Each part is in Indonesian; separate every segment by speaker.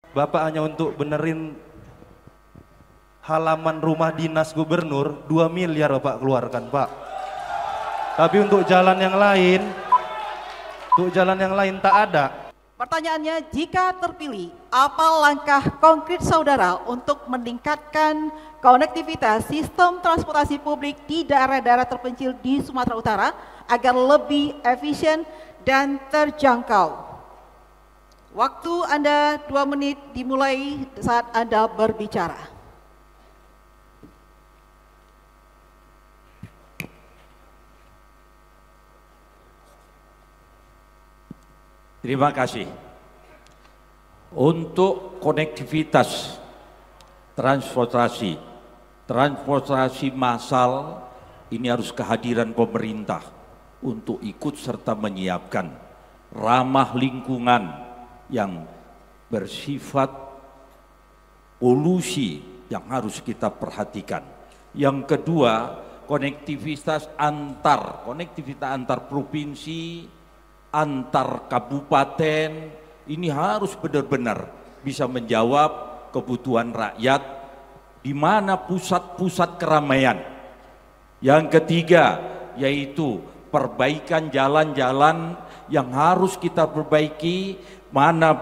Speaker 1: Bapak hanya untuk benerin halaman rumah dinas gubernur 2 miliar Bapak keluarkan, Pak. Tapi untuk jalan yang lain tak ada.
Speaker 2: Pertanyaannya, jika terpilih, apa langkah konkret saudara untuk meningkatkan konektivitas sistem transportasi publik di daerah-daerah terpencil di Sumatera Utara agar lebih efisien dan terjangkau? Waktu Anda 2 menit dimulai saat Anda berbicara.
Speaker 3: Terima kasih. Untuk konektivitas transportasi massal ini harus kehadiran pemerintah untuk ikut serta menyiapkan ramah lingkungan yang bersifat polusi yang harus kita perhatikan. Yang kedua, konektivitas antar provinsi, antar kabupaten, ini harus benar-benar bisa menjawab kebutuhan rakyat di mana pusat-pusat keramaian. Yang ketiga yaitu perbaikan jalan-jalan yang harus kita perbaiki, mana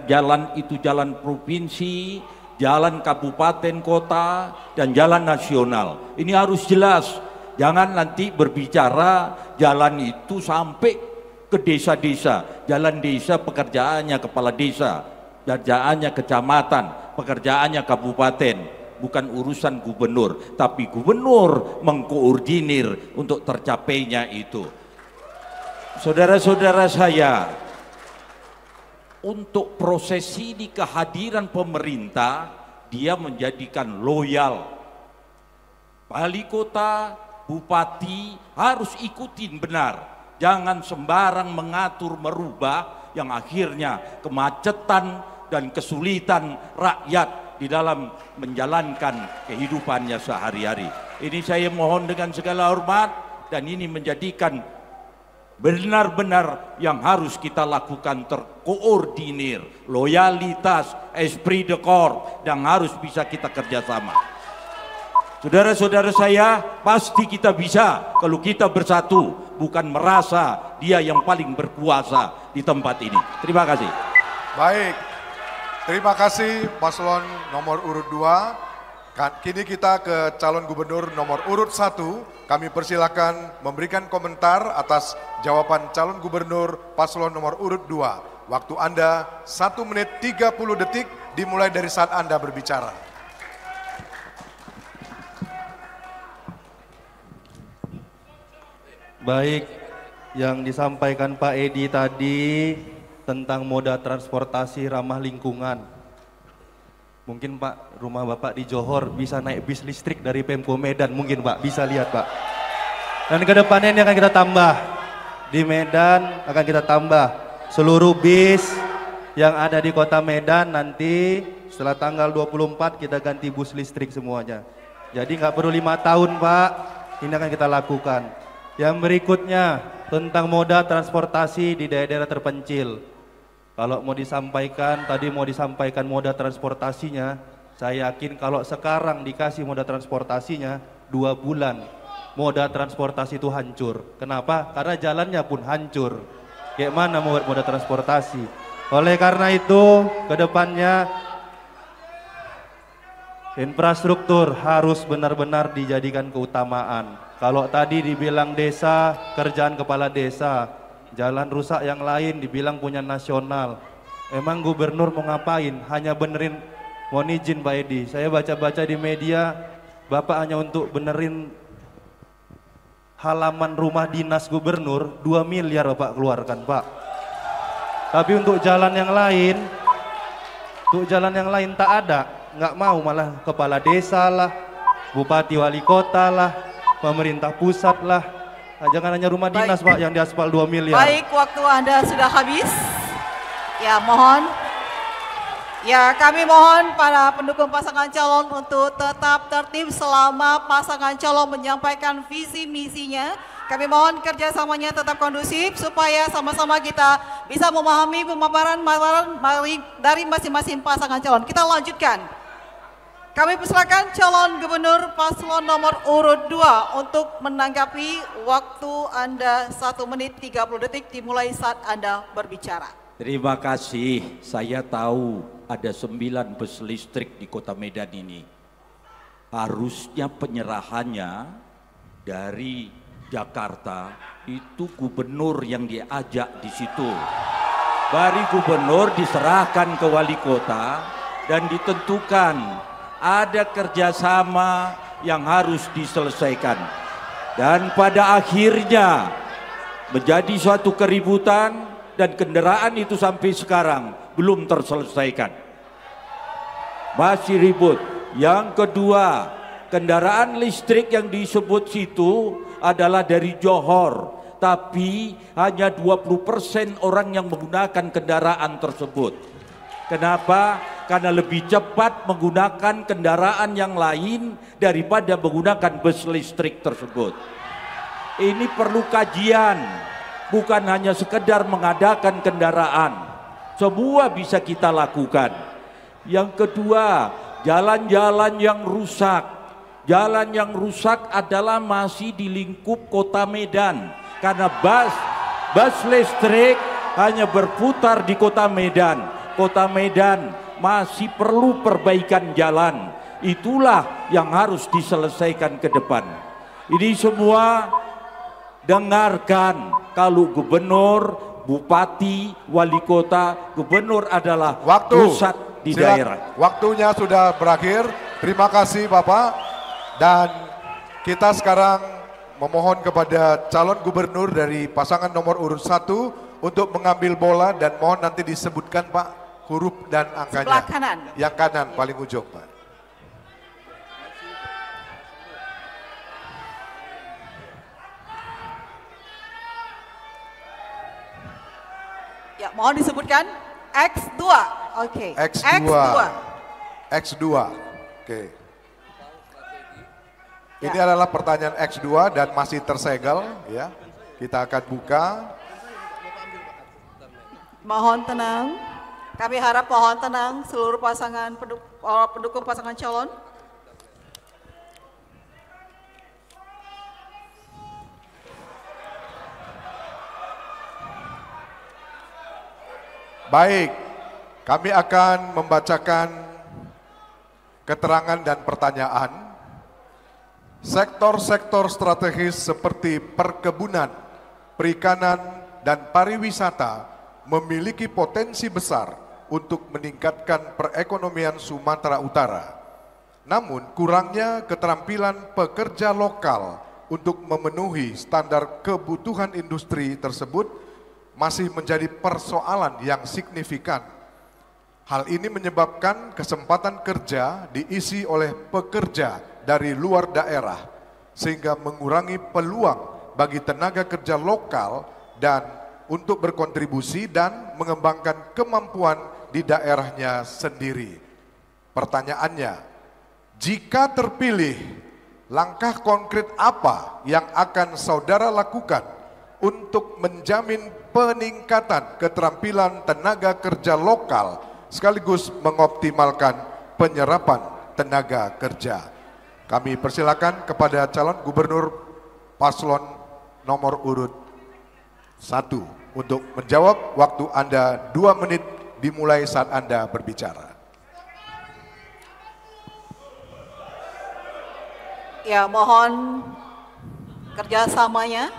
Speaker 3: jalan itu jalan provinsi, jalan kabupaten kota, dan jalan nasional. Ini harus jelas, jangan nanti berbicara jalan itu sampai ke desa-desa, jalan desa pekerjaannya kepala desa, pekerjaannya kecamatan, pekerjaannya kabupaten, bukan urusan gubernur, tapi gubernur mengkoordinir untuk tercapainya itu. Saudara-saudara saya, untuk proses ini kehadiran pemerintah, dia menjadikan loyal. Wali kota, bupati harus ikutin benar. Jangan sembarang mengatur merubah yang akhirnya kemacetan dan kesulitan rakyat di dalam menjalankan kehidupannya sehari-hari. Ini saya mohon dengan segala hormat, dan ini menjadikan benar-benar yang harus kita lakukan terkoordinir, loyalitas, esprit de corps, yang harus bisa kita kerjasama. Saudara-saudara saya, pasti kita bisa kalau kita bersatu, bukan merasa dia yang paling berkuasa di tempat ini. Terima kasih.
Speaker 4: Baik, terima kasih paslon nomor urut 2. Kini kita ke calon gubernur nomor urut 1. Kami persilakan memberikan komentar atas jawaban calon gubernur paslon nomor urut 2. Waktu Anda 1 menit 30 detik dimulai dari saat Anda berbicara.
Speaker 1: Baik, yang disampaikan Pak Edi tadi tentang moda transportasi ramah lingkungan. Mungkin Pak, rumah Bapak di Johor bisa naik bis listrik dari Pemko Medan, mungkin Pak, bisa lihat Pak. Dan ke depannya ini akan kita tambah, di Medan akan kita tambah seluruh bis yang ada di kota Medan, nanti setelah tanggal 24 kita ganti bus listrik semuanya. Jadi nggak perlu 5 tahun Pak, ini akan kita lakukan. Yang berikutnya tentang moda transportasi di daerah-daerah terpencil. Kalau mau disampaikan, tadi mau disampaikan moda transportasinya, saya yakin kalau sekarang dikasih moda transportasinya 2 bulan, moda transportasi itu hancur. Kenapa? Karena jalannya pun hancur. Kayak mana mau moda transportasi? Oleh karena itu, ke depannya infrastruktur harus benar-benar dijadikan keutamaan. Kalau tadi dibilang desa, kerjaan kepala desa, jalan rusak yang lain dibilang punya nasional. Emang gubernur mau ngapain? Hanya benerin, mohon izin Pak Edi, saya baca-baca di media, Bapak hanya untuk benerin halaman rumah dinas gubernur 2 miliar Bapak keluarkan Pak. Tapi untuk jalan yang lain tak ada, nggak mau, malah kepala desa lah, bupati wali kota lah, pemerintah pusat lah. Nah, jangan hanya rumah dinas Pak yang diaspal 2 miliar.
Speaker 2: Baik, waktu Anda sudah habis. Ya, mohon. Ya, kami mohon para pendukung pasangan calon untuk tetap tertib selama pasangan calon menyampaikan visi misinya. Kami mohon kerjasamanya tetap kondusif supaya sama-sama kita bisa memahami pemaparan dari masing-masing pasangan calon. Kita lanjutkan. Kami persilakan calon gubernur paslon nomor urut 2 untuk menanggapi waktu Anda 1 menit 30 detik dimulai saat Anda berbicara.
Speaker 3: Terima kasih, saya tahu ada 9 bus listrik di Kota Medan ini. Harusnya penyerahannya dari Jakarta itu gubernur yang diajak di situ. Dari gubernur diserahkan ke wali kota dan ditentukan ada kerjasama yang harus diselesaikan. Dan pada akhirnya menjadi suatu keributan dan kendaraan itu sampai sekarang belum terselesaikan. Masih ribut. Yang kedua, kendaraan listrik yang disebut situ adalah dari Johor, tapi hanya 20% orang yang menggunakan kendaraan tersebut. Kenapa? Karena lebih cepat menggunakan kendaraan yang lain daripada menggunakan bus listrik tersebut. Ini perlu kajian, bukan hanya sekedar mengadakan kendaraan. Semua bisa kita lakukan. Yang kedua, jalan-jalan yang rusak. Jalan yang rusak adalah masih di lingkup Kota Medan karena bus listrik hanya berputar di Kota Medan. Kota Medan masih perlu perbaikan jalan. Itulah yang harus diselesaikan ke depan. Ini semua dengarkan, kalau gubernur, bupati, wali kota, gubernur adalah pusat di daerah.
Speaker 4: Waktunya sudah berakhir. Terima kasih Bapak. Dan kita sekarang memohon kepada calon gubernur dari pasangan nomor urut 1 untuk mengambil bola dan mohon nanti disebutkan Pak huruf dan angkanya.
Speaker 2: Sebelah kanan.
Speaker 4: Yang kanan paling ujung Pak.
Speaker 2: Ya, mohon disebutkan X2. Oke.
Speaker 4: X2. X2. Oke. Ini adalah pertanyaan X2 dan masih tersegel ya. Kita akan buka.
Speaker 2: Mohon tenang. Kami harap mohon tenang seluruh pasangan pendukung pasangan calon.
Speaker 4: Baik, kami akan membacakan keterangan dan pertanyaan. Sektor-sektor strategis seperti perkebunan, perikanan, dan pariwisata memiliki potensi besar untuk meningkatkan perekonomian Sumatera Utara. Namun, kurangnya keterampilan pekerja lokal untuk memenuhi standar kebutuhan industri tersebut masih menjadi persoalan yang signifikan. Hal ini menyebabkan kesempatan kerja diisi oleh pekerja dari luar daerah, sehingga mengurangi peluang bagi tenaga kerja lokal dan untuk berkontribusi dan mengembangkan kemampuan di daerahnya sendiri. Pertanyaannya, jika terpilih, langkah konkret apa yang akan saudara lakukan untuk menjamin peningkatan keterampilan tenaga kerja lokal sekaligus mengoptimalkan penyerapan tenaga kerja? Kami persilakan kepada calon gubernur paslon nomor urut 1 untuk menjawab. Waktu Anda 2 menit dimulai saat Anda berbicara.
Speaker 2: Ya, mohon kerjasamanya.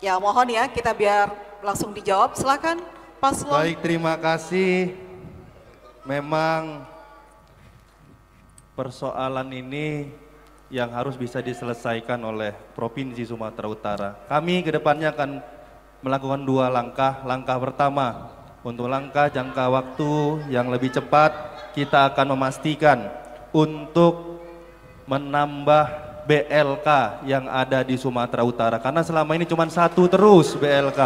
Speaker 2: Ya, mohon ya, kita biar langsung dijawab. Silakan paslon.
Speaker 1: Baik, terima kasih. Memang persoalan ini yang harus bisa diselesaikan oleh Provinsi Sumatera Utara. Kami kedepannya akan melakukan 2 langkah. Langkah pertama, untuk langkah jangka waktu yang lebih cepat, kita akan memastikan untuk menambah BLK yang ada di Sumatera Utara. Karena selama ini cuma 1 terus BLK.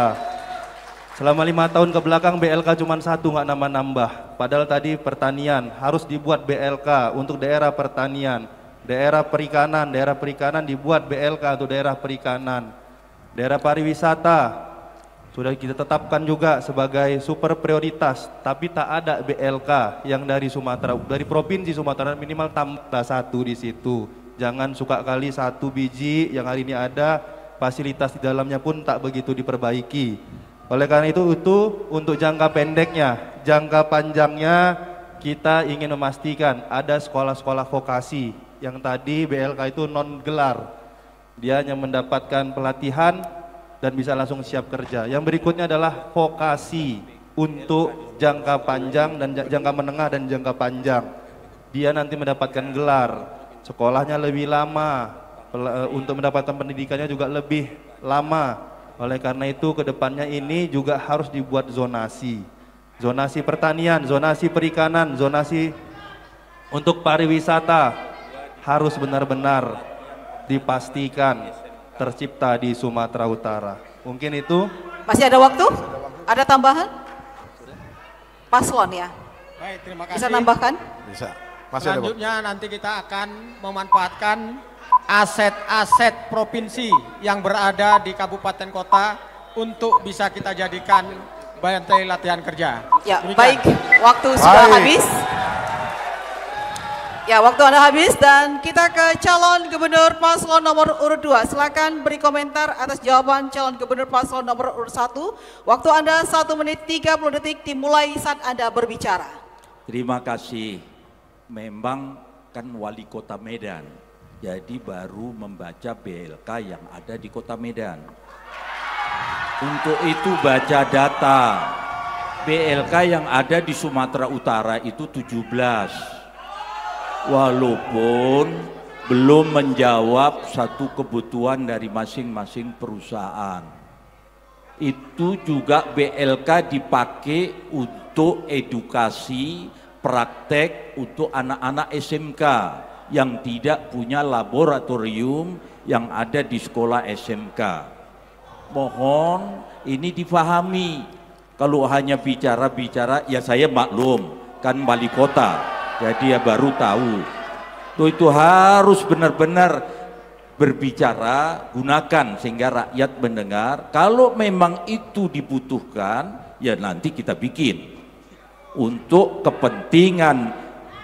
Speaker 1: Selama 5 tahun ke belakang BLK cuma satu, nggak nambah-nambah. Padahal tadi pertanian harus dibuat BLK untuk daerah pertanian. Daerah perikanan dibuat BLK untuk daerah perikanan. Daerah pariwisata sudah kita tetapkan juga sebagai super prioritas, tapi tak ada BLK yang dari Sumatera, dari provinsi Sumatera minimal tambah satu di situ. Jangan suka kali satu biji yang hari ini ada, fasilitas di dalamnya pun tak begitu diperbaiki. Oleh karena itu untuk jangka pendeknya, jangka panjangnya kita ingin memastikan ada sekolah-sekolah vokasi yang tadi BLK itu non gelar. Dia hanya mendapatkan pelatihan dan bisa langsung siap kerja. Yang berikutnya adalah vokasi untuk jangka panjang dan jangka menengah dan jangka panjang. Dia nanti mendapatkan gelar, sekolahnya lebih lama, untuk mendapatkan pendidikannya juga lebih lama. Oleh karena itu kedepannya ini juga harus dibuat zonasi. Zonasi pertanian, zonasi perikanan, zonasi untuk pariwisata harus benar-benar dipastikan tercipta di Sumatera Utara. Mungkin itu.
Speaker 2: Masih ada waktu? Ada tambahan? Paslon ya?
Speaker 5: Baik, terima kasih.
Speaker 2: Bisa nambahkan?
Speaker 4: Bisa. Masih ada waktu.
Speaker 5: Selanjutnya nanti kita akan memanfaatkan aset-aset provinsi yang berada di kabupaten kota untuk bisa kita jadikan bantai latihan kerja.
Speaker 2: Ya,
Speaker 5: Demikian.
Speaker 2: baik. Waktu sudah habis. Ya, waktu Anda habis dan kita ke calon gubernur paslon nomor urut 2. Silakan beri komentar atas jawaban calon gubernur paslon nomor urut 1. Waktu Anda 1 menit 30 detik dimulai saat Anda berbicara.
Speaker 3: Terima kasih. Memang kan wali kota Medan, jadi baru membaca BLK yang ada di kota Medan. Untuk itu baca data. BLK yang ada di Sumatera Utara itu 17. Walaupun belum menjawab satu kebutuhan dari masing-masing perusahaan. Itu juga BLK dipakai untuk edukasi, praktek untuk anak-anak SMK yang tidak punya laboratorium yang ada di sekolah SMK. Mohon ini difahami. Kalau hanya bicara-bicara, ya saya maklum, kan wali kota, jadi ya baru tahu. Itu harus benar-benar berbicara, gunakan sehingga rakyat mendengar. Kalau memang itu dibutuhkan, ya nanti kita bikin. Untuk kepentingan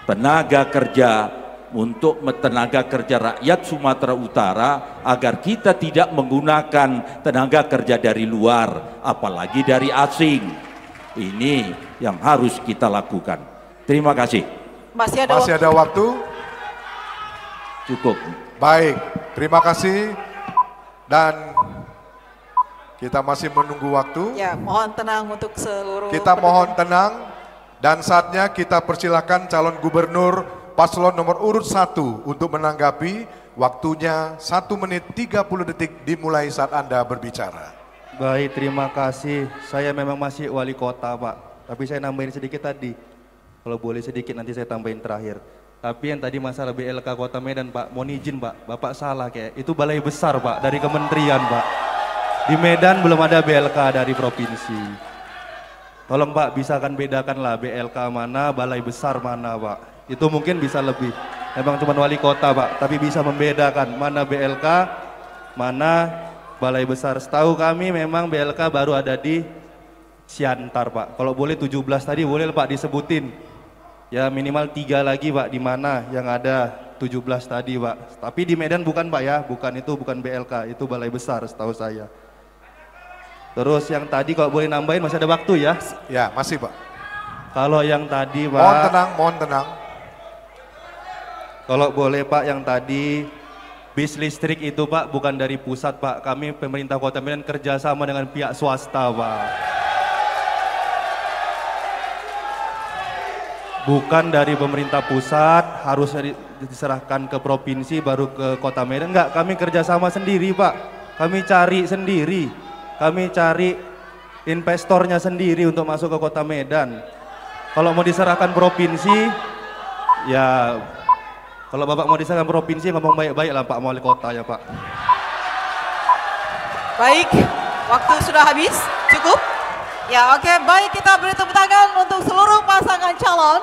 Speaker 3: tenaga kerja, untuk tenaga kerja rakyat Sumatera Utara, agar kita tidak menggunakan tenaga kerja dari luar, apalagi dari asing. Ini yang harus kita lakukan. Terima kasih.
Speaker 2: Masih
Speaker 4: ada waktu?
Speaker 3: Cukup.
Speaker 4: Baik, terima kasih. Dan kita masih menunggu waktu.
Speaker 2: Ya, mohon tenang untuk seluruh.
Speaker 4: Kita mohon tenang. Dan saatnya kita persilakan calon gubernur paslon nomor urut 1 untuk menanggapi. Waktunya 1 menit 30 detik dimulai saat Anda berbicara.
Speaker 1: Baik, terima kasih. Saya memang masih wali kota, Pak. Tapi saya nambahin sedikit tadi. Kalau boleh sedikit nanti saya tambahin terakhir. Tapi yang tadi masalah BLK Kota Medan, Pak. Mohon izin, Pak. Bapak salah kayak. Itu balai besar, Pak, dari kementerian, Pak. Di Medan belum ada BLK dari provinsi. Tolong Pak, bisa kan bedakanlah BLK mana, balai besar mana Pak. Itu mungkin bisa lebih. Memang cuma wali kota Pak, tapi bisa membedakan mana BLK, mana balai besar. Setahu kami memang BLK baru ada di Siantar Pak. Kalau boleh 17 tadi boleh Pak disebutin. Ya minimal 3 lagi Pak di mana yang ada 17 tadi Pak. Tapi di Medan bukan Pak ya, bukan itu, bukan BLK, itu balai besar setahu saya. Terus yang tadi kalau boleh nambahin masih ada waktu ya?
Speaker 4: Ya masih Pak.
Speaker 1: Kalau yang tadi Pak.
Speaker 4: Mohon tenang, mohon tenang.
Speaker 1: Kalau boleh Pak yang tadi bis listrik itu Pak bukan dari pusat Pak. Kami pemerintah Kota Medan kerjasama dengan pihak swasta Pak. Bukan dari pemerintah pusat, harus diserahkan ke provinsi baru ke Kota Medan. Enggak, kami kerjasama sendiri Pak. Kami cari sendiri. Kami cari investornya sendiri untuk masuk ke Kota Medan. Kalau mau diserahkan provinsi, ya kalau Bapak mau diserahkan provinsi ngomong baik-baik lah Pak Wali Kota ya Pak.
Speaker 2: Baik, waktu sudah habis, cukup. Ya, oke, baik, kita beri tepuk tangan untuk seluruh pasangan calon.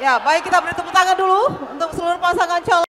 Speaker 2: Ya, baik, kita beri tepuk tangan dulu untuk seluruh pasangan calon.